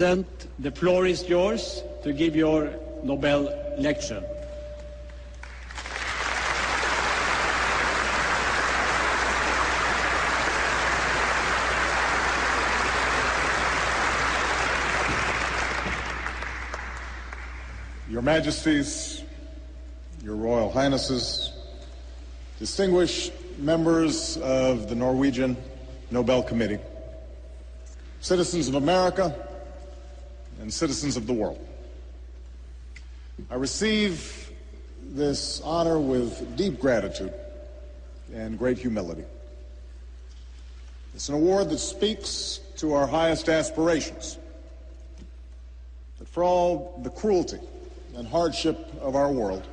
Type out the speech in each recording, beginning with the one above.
The floor is yours to give your Nobel lecture. Your Majesties, Your Royal Highnesses, distinguished members of the Norwegian Nobel Committee, citizens of America, and citizens of the world. I receive this honor with deep gratitude and great humility. It's an award that speaks to our highest aspirations, that for all the cruelty and hardship of our world,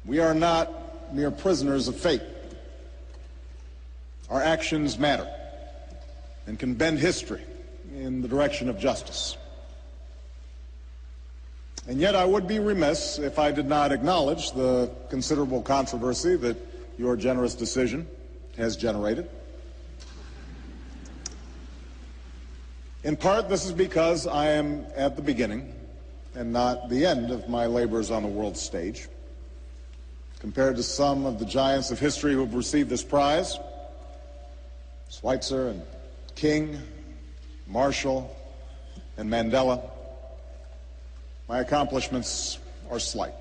we are not mere prisoners of fate. Our actions matter and can bend history in the direction of justice. And yet I would be remiss if I did not acknowledge the considerable controversy that your generous decision has generated. In part, this is because I am at the beginning and not the end of my labors on the world stage. Compared to some of the giants of history who have received this prize, Schweitzer and King, Marshall, and Mandela, my accomplishments are slight.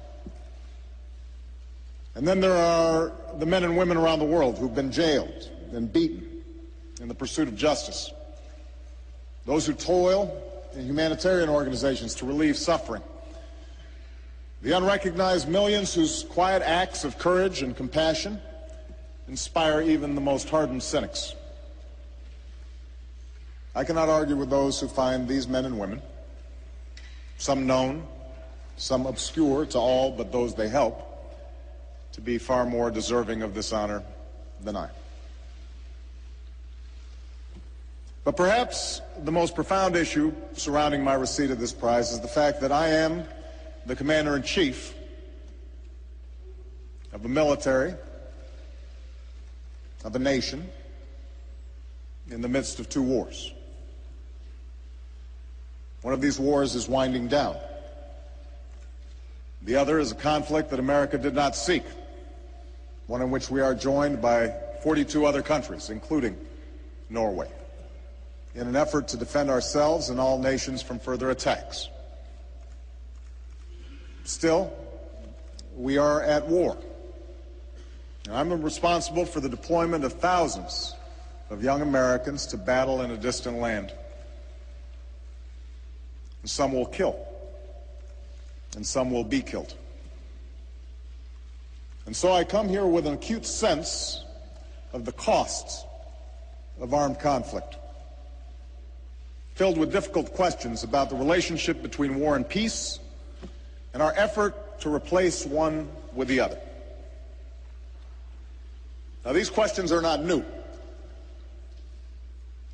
And then there are the men and women around the world who've been jailed and beaten in the pursuit of justice. Those who toil in humanitarian organizations to relieve suffering. The unrecognized millions whose quiet acts of courage and compassion inspire even the most hardened cynics. I cannot argue with those who find these men and women, some known, some obscure to all but those they help, to be far more deserving of this honor than I. But perhaps the most profound issue surrounding my receipt of this prize is the fact that I am the Commander-in-Chief of a military, of a nation, in the midst of two wars. One of these wars is winding down. The other is a conflict that America did not seek, one in which we are joined by 42 other countries, including Norway, in an effort to defend ourselves and all nations from further attacks. Still, we are at war. And I'm responsible for the deployment of thousands of young Americans to battle in a distant land. And some will kill, and some will be killed. And so I come here with an acute sense of the costs of armed conflict, filled with difficult questions about the relationship between war and peace and our effort to replace one with the other. Now, these questions are not new.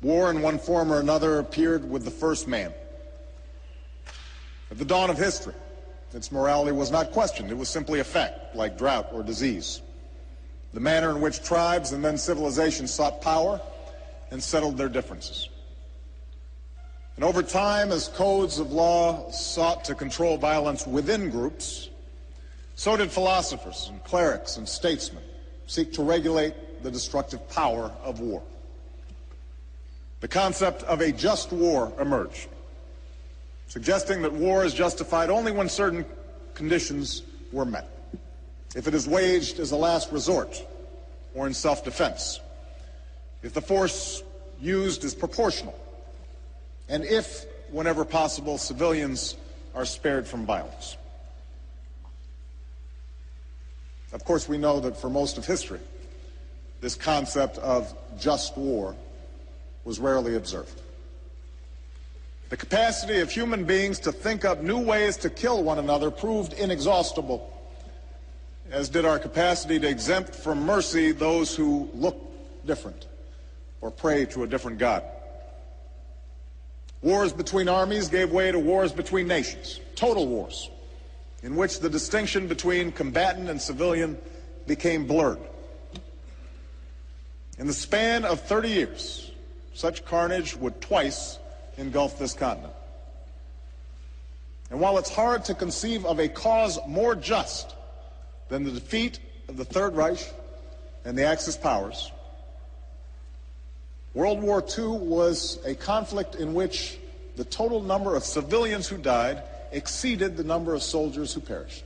War in one form or another appeared with the first man. At the dawn of history, its morality was not questioned. It was simply a fact, like drought or disease. The manner in which tribes and then civilizations sought power and settled their differences. And over time, as codes of law sought to control violence within groups, so did philosophers and clerics and statesmen seek to regulate the destructive power of war. The concept of a just war emerged, suggesting that war is justified only when certain conditions were met. If it is waged as a last resort or in self-defense, if the force used is proportional, and if, whenever possible, civilians are spared from violence. Of course, we know that for most of history, this concept of just war was rarely observed. The capacity of human beings to think up new ways to kill one another proved inexhaustible, as did our capacity to exempt from mercy those who look different or pray to a different God. Wars between armies gave way to wars between nations, total wars, in which the distinction between combatant and civilian became blurred. In the span of 30 years, such carnage would twice engulf this continent. And while it's hard to conceive of a cause more just than the defeat of the Third Reich and the Axis powers, World War II was a conflict in which the total number of civilians who died exceeded the number of soldiers who perished.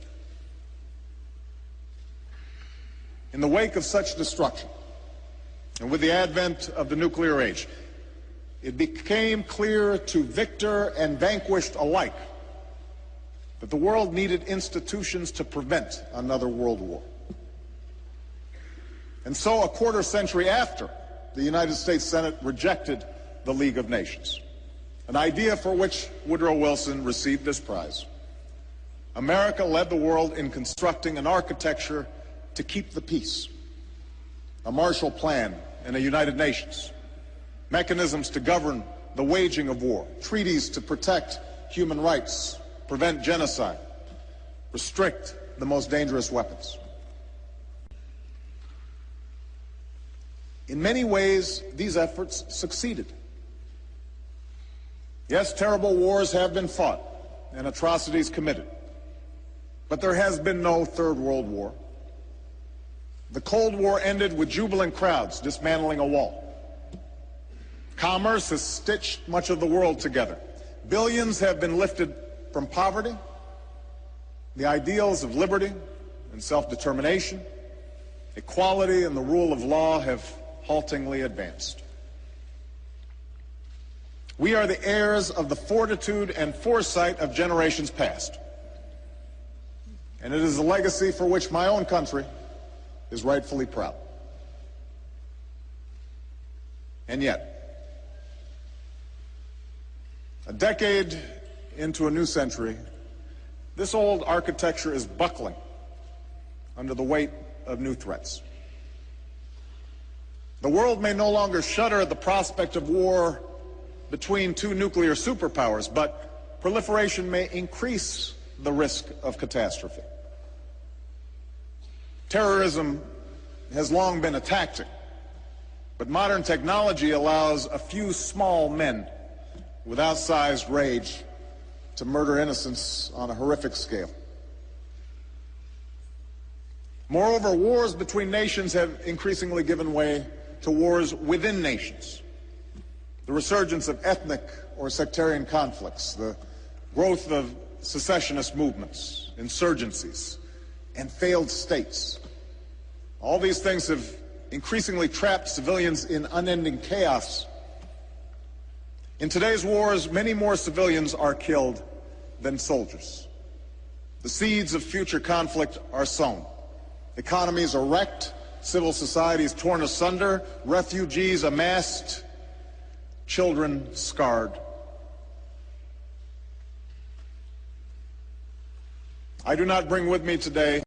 In the wake of such destruction, and with the advent of the nuclear age, it became clear to victor and vanquished alike that the world needed institutions to prevent another world war. And so, a quarter century after the United States Senate rejected the League of Nations, an idea for which Woodrow Wilson received this prize, America led the world in constructing an architecture to keep the peace, a Marshall Plan and a United Nations, mechanisms to govern the waging of war, treaties to protect human rights, prevent genocide, restrict the most dangerous weapons. In many ways, these efforts succeeded. Yes, terrible wars have been fought and atrocities committed, but there has been no Third World War. The Cold War ended with jubilant crowds dismantling a wall. Commerce has stitched much of the world together. Billions have been lifted from poverty. The ideals of liberty and self-determination, equality and the rule of law have haltingly advanced. We are the heirs of the fortitude and foresight of generations past. And it is a legacy for which my own country is rightfully proud. And yet, a decade into a new century, this old architecture is buckling under the weight of new threats. The world may no longer shudder at the prospect of war between two nuclear superpowers, but proliferation may increase the risk of catastrophe. Terrorism has long been a tactic, but modern technology allows a few small men with outsized rage to murder innocents on a horrific scale. Moreover, wars between nations have increasingly given way to wars within nations. The resurgence of ethnic or sectarian conflicts, the growth of secessionist movements, insurgencies, and failed states. All these things have increasingly trapped civilians in unending chaos. In today's wars, many more civilians are killed than soldiers. The seeds of future conflict are sown. Economies are wrecked, civil societies torn asunder, refugees amassed, children scarred. I do not bring with me today